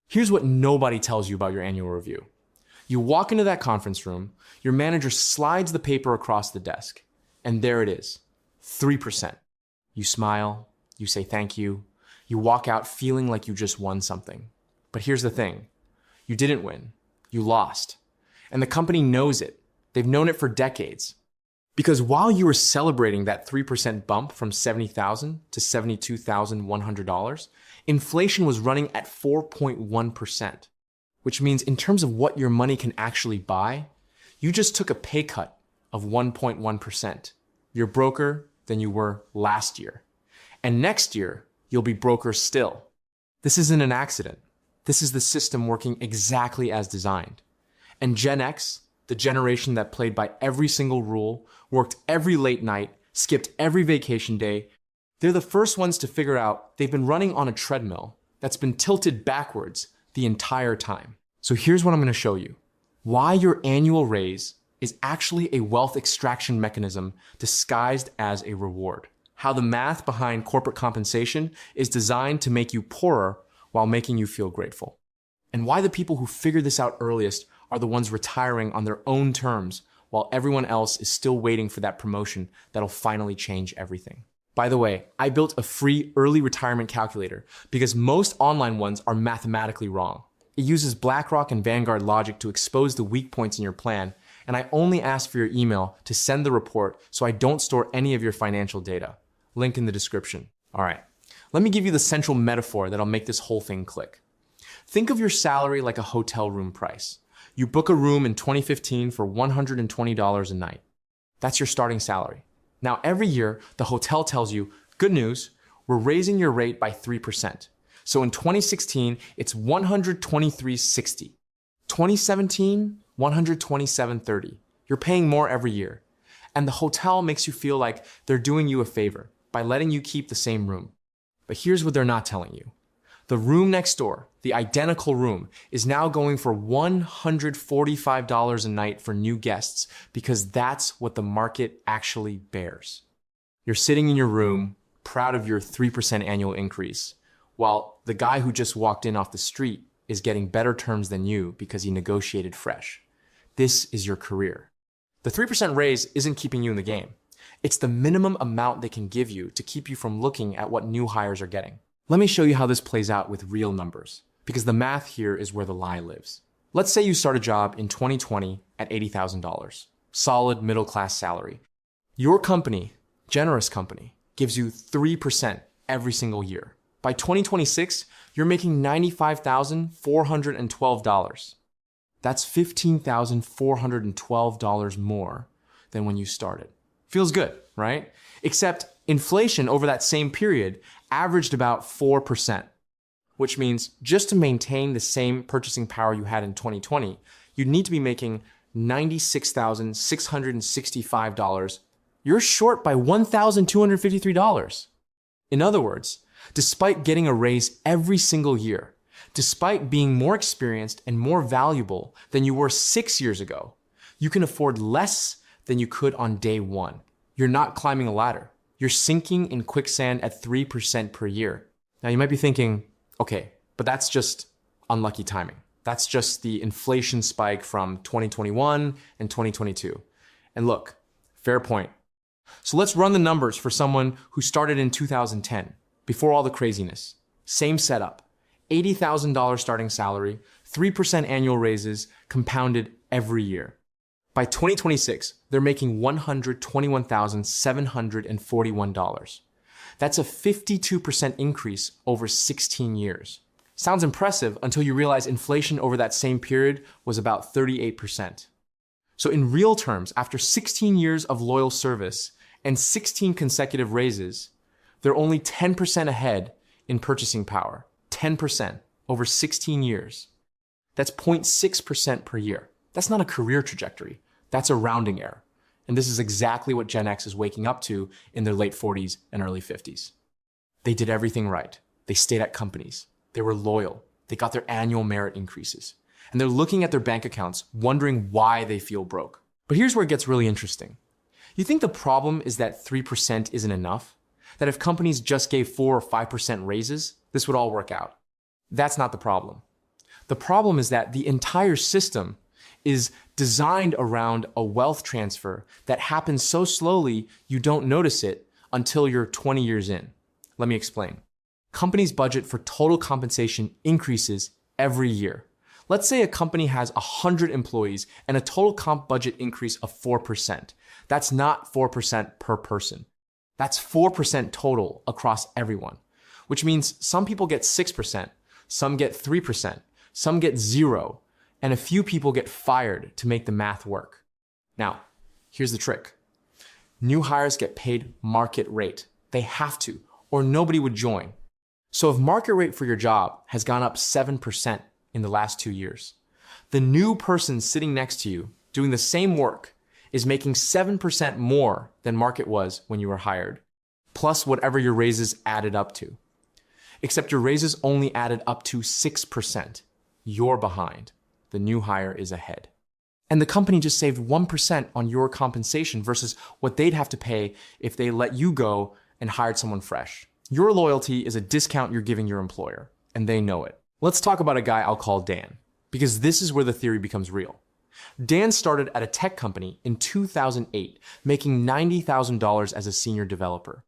Here's what nobody tells you about your annual review. You walk into that conference room, your manager slides the paper across the desk, and there it is, 3%. You smile, you say thank you, you walk out feeling like you just won something. But here's the thing, you didn't win, you lost. And the company knows it. They've known it for decades. Because while you were celebrating that 3% bump from $70,000 to $72,100, inflation was running at 4.1%, which means in terms of what your money can actually buy, you just took a pay cut of 1.1%. You're broker than you were last year. And next year, you'll be broker still. This isn't an accident. This is the system working exactly as designed. And Gen X, the generation that played by every single rule, worked every late night, skipped every vacation day, they're the first ones to figure out they've been running on a treadmill that's been tilted backwards the entire time. So here's what I'm going to show you. Why your annual raise is actually a wealth extraction mechanism disguised as a reward. How the math behind corporate compensation is designed to make you poorer while making you feel grateful. And why the people who figure this out earliest are the ones retiring on their own terms while everyone else is still waiting for that promotion that'll finally change everything. By the way, I built a free early retirement calculator because most online ones are mathematically wrong. It uses BlackRock and Vanguard logic to expose the weak points in your plan, and I only ask for your email to send the report so I don't store any of your financial data. Link in the description. All right, let me give you the central metaphor that'll make this whole thing click. Think of your salary like a hotel room price. You book a room in 2015 for $120 a night. That's your starting salary. Now, every year, the hotel tells you, good news, we're raising your rate by 3%. So in 2016, it's $123.60. 2017, $127.30. You're paying more every year. And the hotel makes you feel like they're doing you a favor by letting you keep the same room. But here's what they're not telling you. The room next door, the identical room, is now going for $145 a night for new guests because that's what the market actually bears. You're sitting in your room, proud of your 3% annual increase, while the guy who just walked in off the street is getting better terms than you because he negotiated fresh. This is your career. The 3% raise isn't keeping you in the game. It's the minimum amount they can give you to keep you from looking at what new hires are getting. Let me show you how this plays out with real numbers, because the math here is where the lie lives. Let's say you start a job in 2020 at $80,000, solid middle-class salary. Your company, generous company, gives you 3% every single year. By 2026, you're making $95,412. That's $15,412 more than when you started. Feels good, right? Except inflation over that same period averaged about 4%, which means just to maintain the same purchasing power you had in 2020, you'd need to be making $96,665. You're short by $1,253. In other words, despite getting a raise every single year, despite being more experienced and more valuable than you were 6 years ago, you can afford less than you could on day one. You're not climbing a ladder. You're sinking in quicksand at 3% per year. Now you might be thinking, okay, but that's just unlucky timing. That's just the inflation spike from 2021 and 2022. And look, fair point. So let's run the numbers for someone who started in 2010, before all the craziness. Same setup, $80,000 starting salary, 3% annual raises, compounded every year. By 2026, they're making $121,741. That's a 52% increase over 16 years. Sounds impressive until you realize inflation over that same period was about 38%. So in real terms, after 16 years of loyal service and 16 consecutive raises, they're only 10% ahead in purchasing power. 10% over 16 years. That's 0.6% per year. That's not a career trajectory. That's a rounding error. And this is exactly what Gen X is waking up to in their late 40s and early 50s. They did everything right. They stayed at companies. They were loyal. They got their annual merit increases. And they're looking at their bank accounts, wondering why they feel broke. But here's where it gets really interesting. You think the problem is that 3% isn't enough? That if companies just gave 4 or 5% raises, this would all work out? That's not the problem. The problem is that the entire system is designed around a wealth transfer that happens so slowly you don't notice it until you're 20 years in. Let me explain. Companies' budget for total compensation increases every year. Let's say a company has 100 employees and a total comp budget increase of 4%. That's not 4% per person. That's 4% total across everyone, which means some people get 6%, some get 3%, some get 0%, and a few people get fired to make the math work. Now, here's the trick. New hires get paid market rate. They have to, or nobody would join. So if market rate for your job has gone up 7% in the last 2 years, the new person sitting next to you doing the same work is making 7% more than market was when you were hired, plus whatever your raises added up to. Except your raises only added up to 6%. You're behind. The new hire is ahead. And the company just saved 1% on your compensation versus what they'd have to pay if they let you go and hired someone fresh. Your loyalty is a discount you're giving your employer, and they know it. Let's talk about a guy I'll call Dan, because this is where the theory becomes real. Dan started at a tech company in 2008, making $90,000 as a senior developer.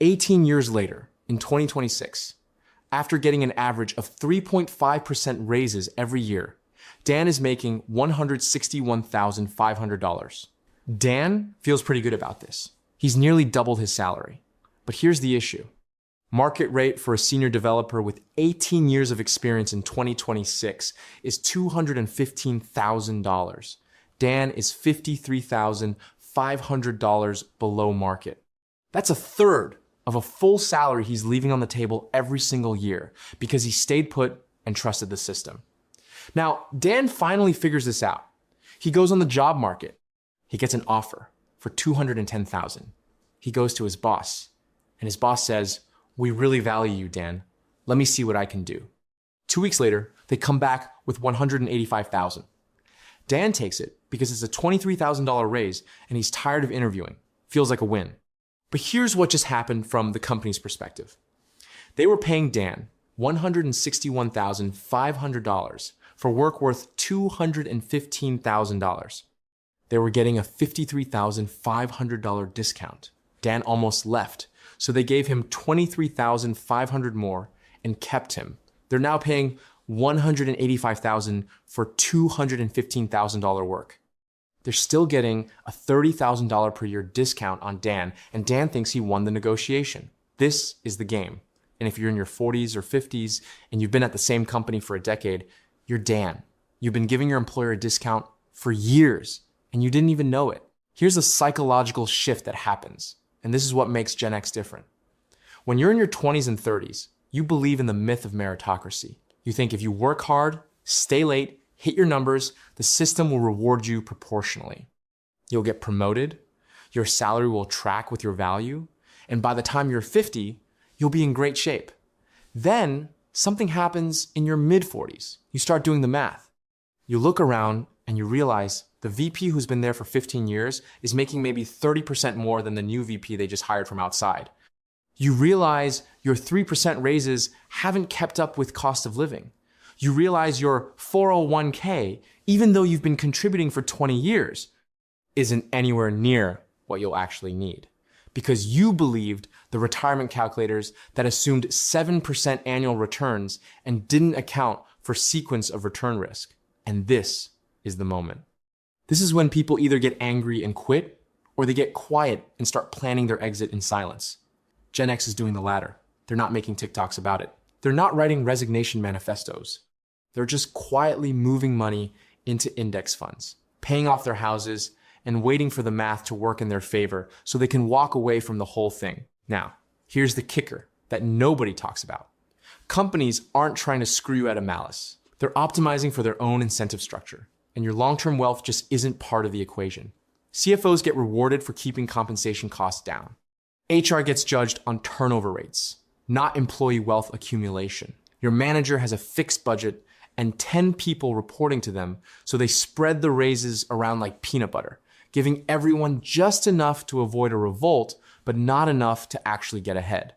18 years later, in 2026, after getting an average of 3.5% raises every year, Dan is making $161,500. Dan feels pretty good about this. He's nearly doubled his salary. But here's the issue. Market rate for a senior developer with 18 years of experience in 2026 is $215,000. Dan is $53,500 below market. That's a third of a full salary he's leaving on the table every single year because he stayed put and trusted the system. Now, Dan finally figures this out. He goes on the job market. He gets an offer for $210,000. He goes to his boss, and his boss says, "We really value you, Dan. Let me see what I can do." 2 weeks later, they come back with $185,000. Dan takes it because it's a $23,000 raise and he's tired of interviewing. Feels like a win. But here's what just happened from the company's perspective. They were paying Dan $161,500 for work worth $215,000. They were getting a $53,500 discount. Dan almost left, so they gave him $23,500 more and kept him. They're now paying $185,000 for $215,000 work. They're still getting a $30,000 per year discount on Dan, and Dan thinks he won the negotiation. This is the game. And if you're in your 40s or 50s and you've been at the same company for a decade, you're Dan. You've been giving your employer a discount for years, and you didn't even know it. Here's a psychological shift that happens, and this is what makes Gen X different. When you're in your 20s and 30s, you believe in the myth of meritocracy. You think if you work hard, stay late, hit your numbers, the system will reward you proportionally. You'll get promoted, your salary will track with your value, and by the time you're 50, you'll be in great shape. Then something happens in your mid-40s. You start doing the math. You look around and you realize the VP who's been there for 15 years is making maybe 30% more than the new VP they just hired from outside. You realize your 3% raises haven't kept up with cost of living. You realize your 401k, even though you've been contributing for 20 years, isn't anywhere near what you'll actually need. Because you believed the retirement calculators that assumed 7% annual returns and didn't account for sequence of return risk. And this is the moment. This is when people either get angry and quit, or they get quiet and start planning their exit in silence. Gen X is doing the latter. They're not making TikToks about it. They're not writing resignation manifestos. They're just quietly moving money into index funds, paying off their houses, and waiting for the math to work in their favor so they can walk away from the whole thing. Now, here's the kicker that nobody talks about. Companies aren't trying to screw you out of malice. They're optimizing for their own incentive structure, and your long-term wealth just isn't part of the equation. CFOs get rewarded for keeping compensation costs down. HR gets judged on turnover rates, not employee wealth accumulation. Your manager has a fixed budget and 10 people reporting to them, so they spread the raises around like peanut butter, giving everyone just enough to avoid a revolt, but not enough to actually get ahead.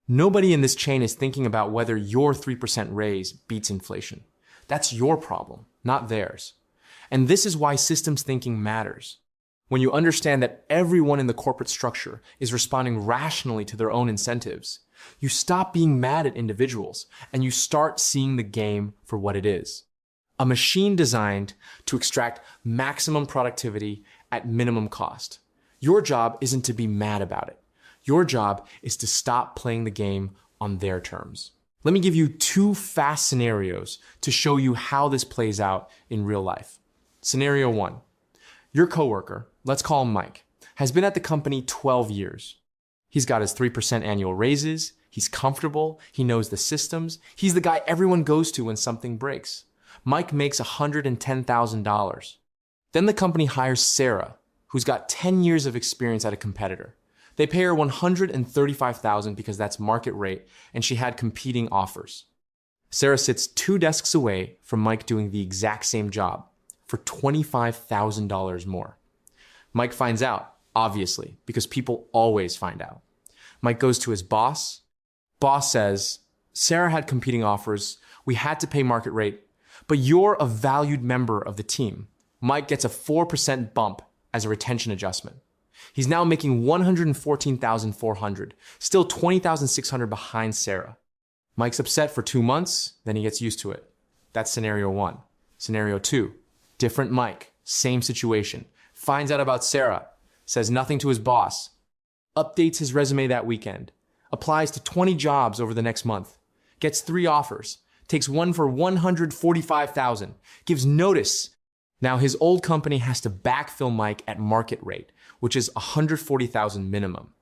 Nobody in this chain is thinking about whether your 3% raise beats inflation. That's your problem, not theirs. And this is why systems thinking matters. When you understand that everyone in the corporate structure is responding rationally to their own incentives, you stop being mad at individuals and you start seeing the game for what it is. A machine designed to extract maximum productivity at minimum cost. Your job isn't to be mad about it. Your job is to stop playing the game on their terms. Let me give you 2 fast scenarios to show you how this plays out in real life. Scenario 1. Your coworker, let's call him Mike, has been at the company 12 years. He's got his 3% annual raises, he's comfortable, he knows the systems, he's the guy everyone goes to when something breaks. Mike makes $110,000. Then the company hires Sarah, who's got 10 years of experience at a competitor. They pay her $135,000 because that's market rate, and she had competing offers. Sarah sits 2 desks away from Mike doing the exact same job for $25,000 more. Mike finds out, obviously, because people always find out. Mike goes to his boss. Boss says, Sarah had competing offers. We had to pay market rate, but you're a valued member of the team. Mike gets a 4% bump as a retention adjustment. He's now making $114,400, still $20,600 behind Sarah. Mike's upset for 2 months, then he gets used to it. That's scenario 1. Scenario 2, different Mike, same situation. Finds out about Sarah, says nothing to his boss, updates his resume that weekend, applies to 20 jobs over the next month, gets 3 offers, takes one for $145,000, gives notice. Now his old company has to backfill Mike at market rate, which is $140,000 minimum.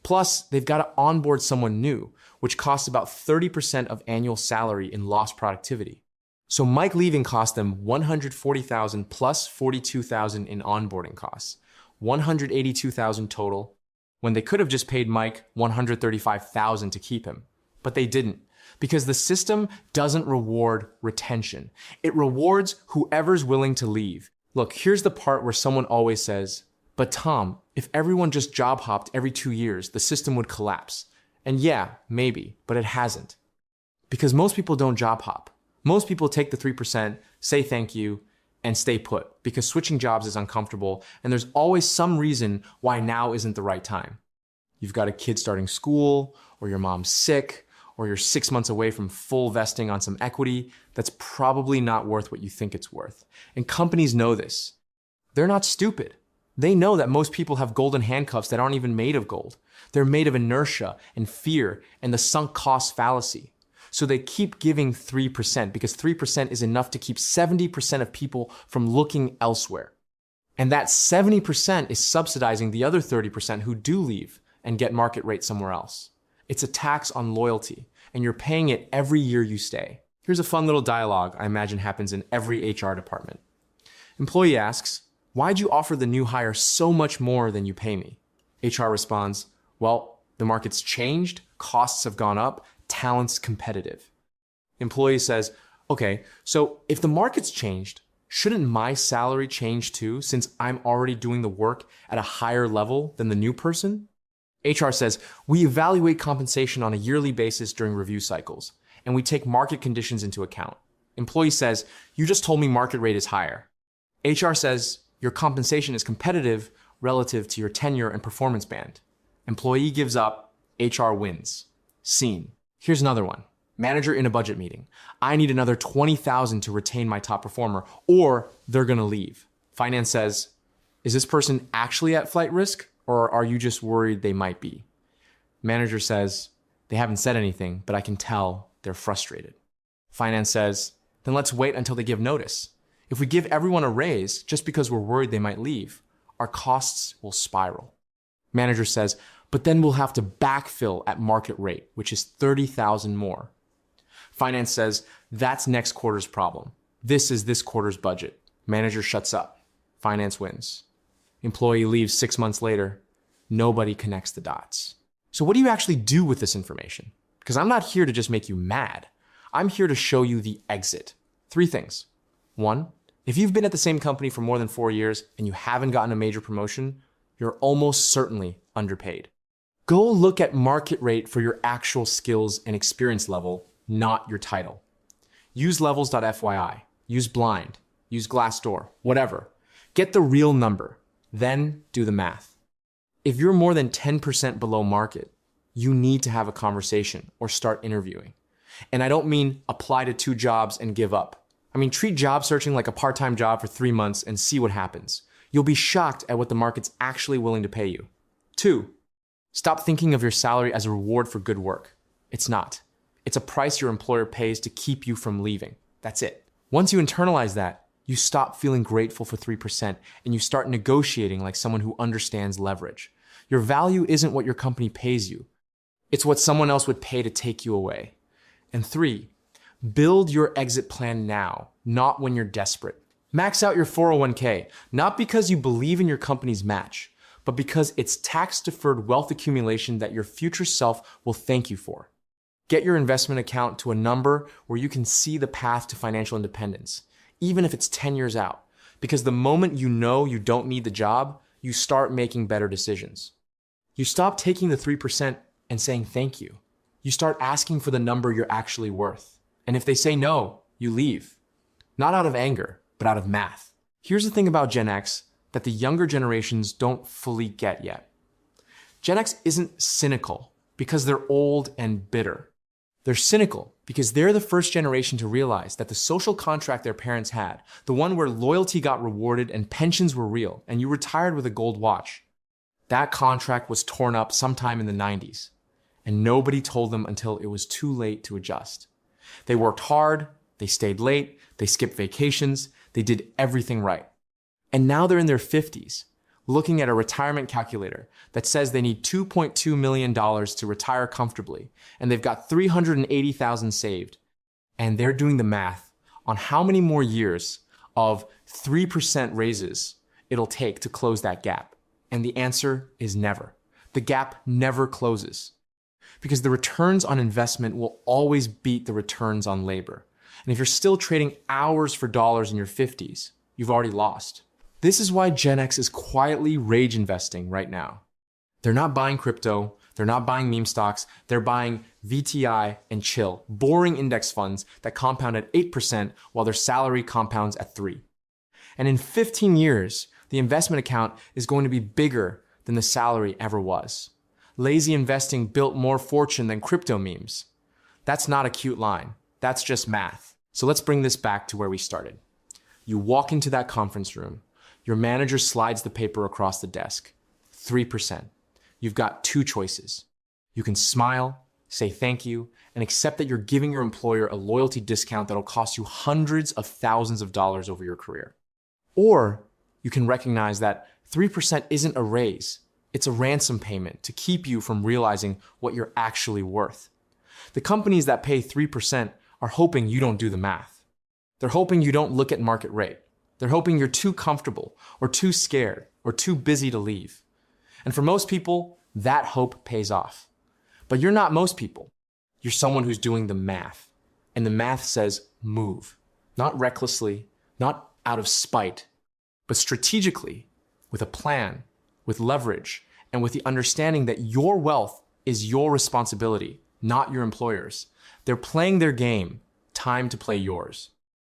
Plus, they've got to onboard someone new, which costs about 30% of annual salary in lost productivity. So Mike leaving cost them $140,000 plus $42,000 in onboarding costs, $182,000 total, when they could have just paid Mike $135,000 to keep him. But they didn't, because the system doesn't reward retention. It rewards whoever's willing to leave. Look, here's the part where someone always says, but Tom, if everyone just job hopped every 2 years, the system would collapse. And yeah, maybe, but it hasn't. Because most people don't job hop. Most people take the 3%, say thank you, and stay put, because switching jobs is uncomfortable, and there's always some reason why now isn't the right time. You've got a kid starting school, or your mom's sick, or you're 6 months away from full vesting on some equity that's probably not worth what you think it's worth. And companies know this. They're not stupid. They know that most people have golden handcuffs that aren't even made of gold. They're made of inertia and fear and the sunk cost fallacy. So they keep giving 3% because 3% is enough to keep 70% of people from looking elsewhere. And that 70% is subsidizing the other 30% who do leave and get market rate somewhere else. It's a tax on loyalty, and you're paying it every year you stay. Here's a fun little dialogue I imagine happens in every HR department. Employee asks, why'd you offer the new hire so much more than you pay me? HR responds, well, the market's changed, costs have gone up, talent's competitive. Employee says, okay, so if the market's changed, shouldn't my salary change too, since I'm already doing the work at a higher level than the new person? HR says, we evaluate compensation on a yearly basis during review cycles, and we take market conditions into account. Employee says, you just told me market rate is higher. HR says, your compensation is competitive relative to your tenure and performance band. Employee gives up, HR wins. Scene. Here's another one. Manager in a budget meeting. I need another $20,000 to retain my top performer, or they're gonna leave. Finance says, is this person actually at flight risk, or are you just worried they might be? Manager says, they haven't said anything, but I can tell they're frustrated. Finance says, then let's wait until they give notice. If we give everyone a raise just because we're worried they might leave, our costs will spiral. Manager says, but then we'll have to backfill at market rate, which is $30,000 more. Finance says, that's next quarter's problem. This is this quarter's budget. Manager shuts up. Finance wins. Employee leaves 6 months later. Nobody connects the dots. So what do you actually do with this information? Because I'm not here to just make you mad. I'm here to show you the exit. 3 things. 1, if you've been at the same company for more than 4 years and you haven't gotten a major promotion, you're almost certainly underpaid. Go look at market rate for your actual skills and experience level, not your title. Use levels.fyi, use Blind, use Glassdoor, whatever. Get the real number, then do the math. If you're more than 10% below market, you need to have a conversation or start interviewing. And I don't mean apply to 2 jobs and give up. I mean, treat job searching like a part-time job for 3 months and see what happens. You'll be shocked at what the market's actually willing to pay you. 2, stop thinking of your salary as a reward for good work. It's not. It's a price your employer pays to keep you from leaving. That's it. Once you internalize that, you stop feeling grateful for 3% and you start negotiating like someone who understands leverage. Your value isn't what your company pays you. It's what someone else would pay to take you away. And 3, build your exit plan now, not when you're desperate. Max out your 401k, not because you believe in your company's match, but because it's tax-deferred wealth accumulation that your future self will thank you for. Get your investment account to a number where you can see the path to financial independence, even if it's 10 years out. Because the moment you know you don't need the job, you start making better decisions. You stop taking the 3% and saying thank you. You start asking for the number you're actually worth. And if they say no, you leave. Not out of anger, but out of math. Here's the thing about Gen X that the younger generations don't fully get yet. Gen X isn't cynical because they're old and bitter. They're cynical because they're the first generation to realize that the social contract their parents had, the one where loyalty got rewarded and pensions were real, and you retired with a gold watch, that contract was torn up sometime in the 90s, and nobody told them until it was too late to adjust. They worked hard, they stayed late, they skipped vacations, they did everything right. And now they're in their 50s, looking at a retirement calculator that says they need $2.2 million to retire comfortably, and they've got $380,000 saved. And they're doing the math on how many more years of 3% raises it'll take to close that gap. And the answer is never. The gap never closes. Because the returns on investment will always beat the returns on labor. And if you're still trading hours for dollars in your 50s, you've already lost. This is why Gen X is quietly rage investing right now. They're not buying crypto, they're not buying meme stocks, they're buying VTI and Chill, boring index funds that compound at 8% while their salary compounds at 3%. And in 15 years, the investment account is going to be bigger than the salary ever was. Lazy investing built more fortune than crypto memes. That's not a cute line. That's just math. So let's bring this back to where we started. You walk into that conference room. Your manager slides the paper across the desk. 3%. You've got 2 choices. You can smile, say thank you, and accept that you're giving your employer a loyalty discount that'll cost you hundreds of thousands of dollars over your career. Or you can recognize that 3% isn't a raise. It's a ransom payment to keep you from realizing what you're actually worth. The companies that pay 3% are hoping you don't do the math. They're hoping you don't look at market rate. They're hoping you're too comfortable or too scared or too busy to leave. And for most people, that hope pays off. But you're not most people. You're someone who's doing the math. And the math says move. Not recklessly, not out of spite, but strategically, with a plan, with leverage, and with the understanding that your wealth is your responsibility, not your employer's. They're playing their game. Time to play yours.